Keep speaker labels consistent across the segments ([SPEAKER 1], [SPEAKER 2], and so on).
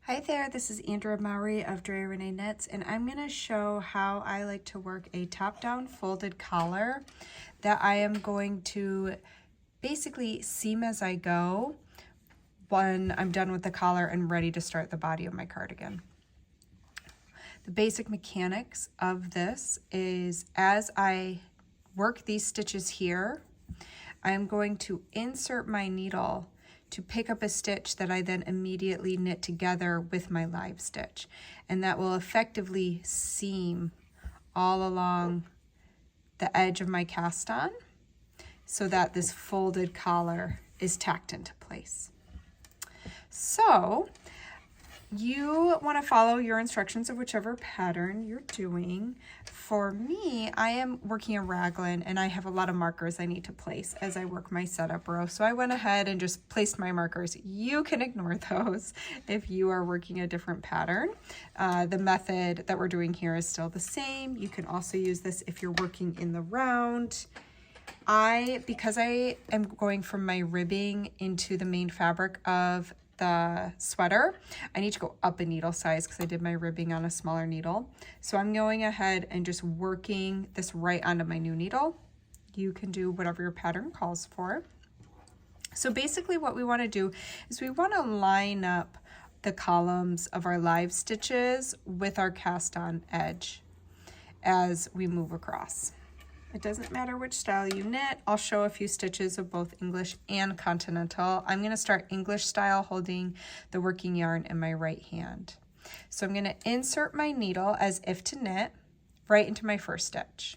[SPEAKER 1] Hi there, this is Andrea Mowry of Drea Renee Knits, and I'm going to show how I like to work a top-down folded collar that I am going to basically seam as I go when I'm done with the collar and ready to start the body of my cardigan. The basic mechanics of this is as I work these stitches here, I'm going to insert my needle to pick up a stitch that I then immediately knit together with my live stitch. And that will effectively seam all along the edge of my cast on so that this folded collar is tacked into place. So you want to follow your instructions of whichever pattern you're doing. For me, I am working a raglan and I have a lot of markers I need to place as I work my setup row. So I went ahead and just placed my markers. You can ignore those if you are working a different pattern. The method that we're doing here is still the same. You can also use this if you're working in the round. Because I am going from my ribbing into the main fabric of the sweater, I need to go up a needle size because I did my ribbing on a smaller needle. So I'm going ahead and just working this right onto my new needle. You can do whatever your pattern calls for. So basically what we want to do is we want to line up the columns of our live stitches with our cast on edge as we move across. It doesn't matter which style you knit. I'll show a few stitches of both English and Continental. I'm going to start English style holding the working yarn in my right hand. So I'm going to insert my needle as if to knit right into my first stitch.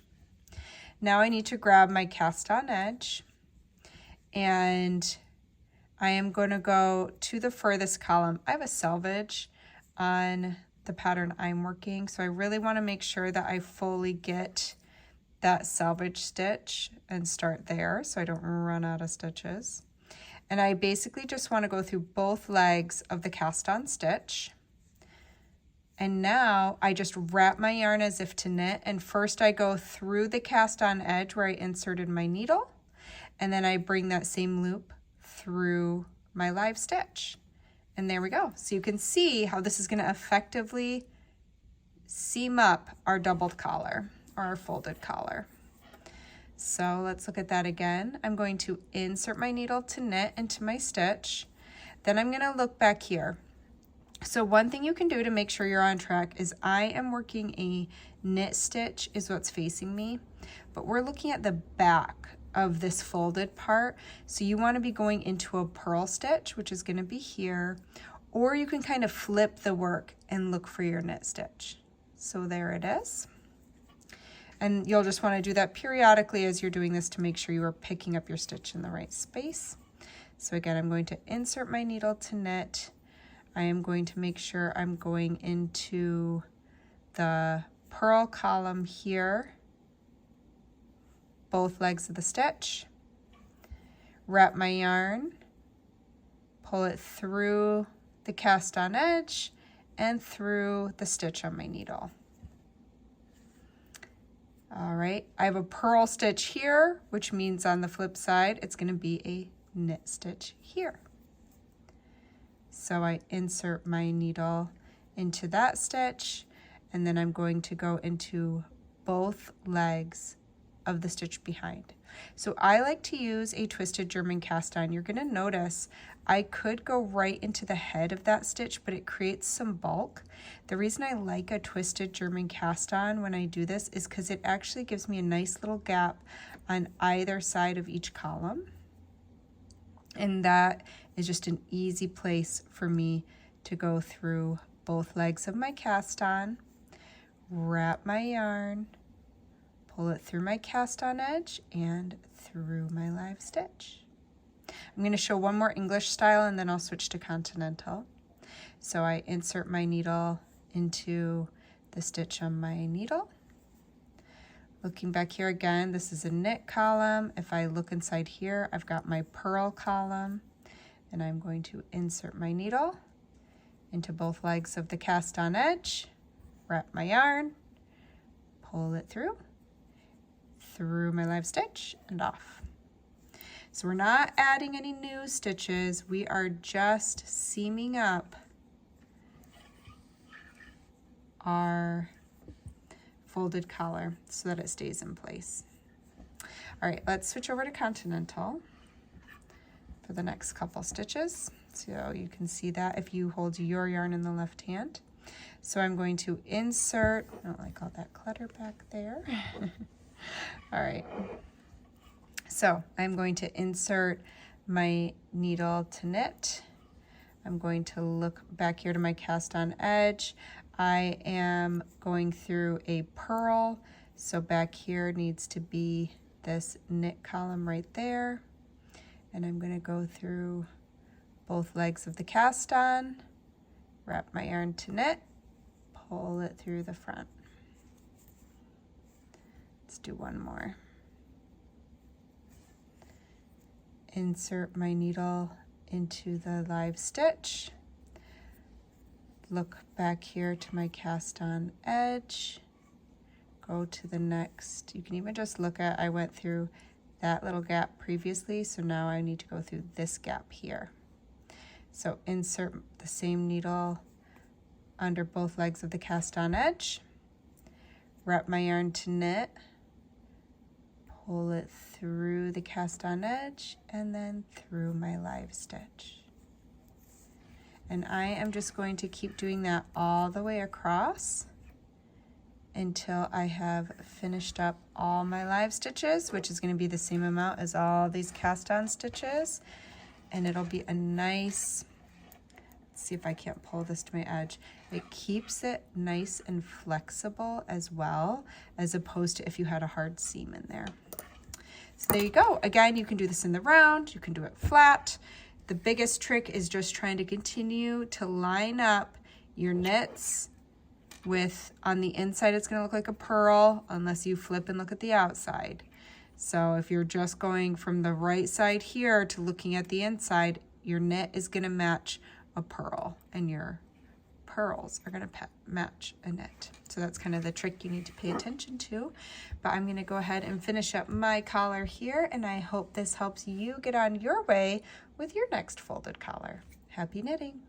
[SPEAKER 1] Now I need to grab my cast on edge and I am going to go to the furthest column. I have a selvage on the pattern I'm working, so I really want to make sure that I fully get that selvage stitch and start there so I don't run out of stitches. And I basically just want to go through both legs of the cast on stitch. And now I just wrap my yarn as if to knit, and first I go through the cast on edge where I inserted my needle, and then I bring that same loop through my live stitch. And there we go. So you can see how this is going to effectively seam up our doubled collar, our folded collar. So let's look at that again. I'm going to insert my needle to knit into my stitch. Then I'm going to look back here. So one thing you can do to make sure you're on track is I am working a knit stitch is what's facing me, but we're looking at the back of this folded part. So you want to be going into a purl stitch, which is going to be here, or you can kind of flip the work and look for your knit stitch. So there it is. And you'll just want to do that periodically as you're doing this to make sure you are picking up your stitch in the right space. So again, I'm going to insert my needle to knit. I am going to make sure I'm going into the purl column here, both legs of the stitch, wrap my yarn, pull it through the cast on edge and through the stitch on my needle. All right, I have a purl stitch here, which means on the flip side, it's going to be a knit stitch here. So I insert my needle into that stitch, and then I'm going to go into both legs of the stitch behind. So I like to use a twisted German cast on. You're going to notice I could go right into the head of that stitch, but it creates some bulk. The reason I like a twisted German cast on when I do this is because it actually gives me a nice little gap on either side of each column. And that is just an easy place for me to go through both legs of my cast on, wrap my yarn, pull it through my cast on edge and through my live stitch. I'm going to show one more English style and then I'll switch to Continental. So I insert my needle into the stitch on my needle. Looking back here again, this is a knit column. If I look inside here, I've got my purl column, and I'm going to insert my needle into both legs of the cast on edge, wrap my yarn, pull it through my live stitch and off. So we're not adding any new stitches. We are just seaming up our folded collar so that it stays in place. All right, let's switch over to Continental for the next couple stitches. So you can see that if you hold your yarn in the left hand. So I'm going to insert, I don't like all that clutter back there. All right, so I'm going to insert my needle to knit. I'm going to look back here to my cast on edge. I am going through a purl, so back here needs to be this knit column right there. And I'm going to go through both legs of the cast on, wrap my yarn to knit, pull it through the front. Let's do one more. Insert my needle into the live stitch. Look back here to my cast on edge. Go to the next. You can even just look at, I went through that little gap previously, so now I need to go through this gap here. So insert the same needle under both legs of the cast on edge. Wrap my yarn to knit. Pull it through the cast on edge and then through my live stitch. And I am just going to keep doing that all the way across until I have finished up all my live stitches, which is going to be the same amount as all these cast on stitches. And it'll be a nice, let's see if I can't pull this to my edge. It keeps it nice and flexible as well, as opposed to if you had a hard seam in there. So there you go. Again, you can do this in the round, you can do it flat. The biggest trick is just trying to continue to line up your knits with, on the inside it's going to look like a purl unless you flip and look at the outside. So if you're just going from the right side here to looking at the inside, your knit is going to match a purl and your purls are going to match a knit. So that's kind of the trick you need to pay attention to. But I'm going to go ahead and finish up my collar here, and I hope this helps you get on your way with your next folded collar. Happy knitting!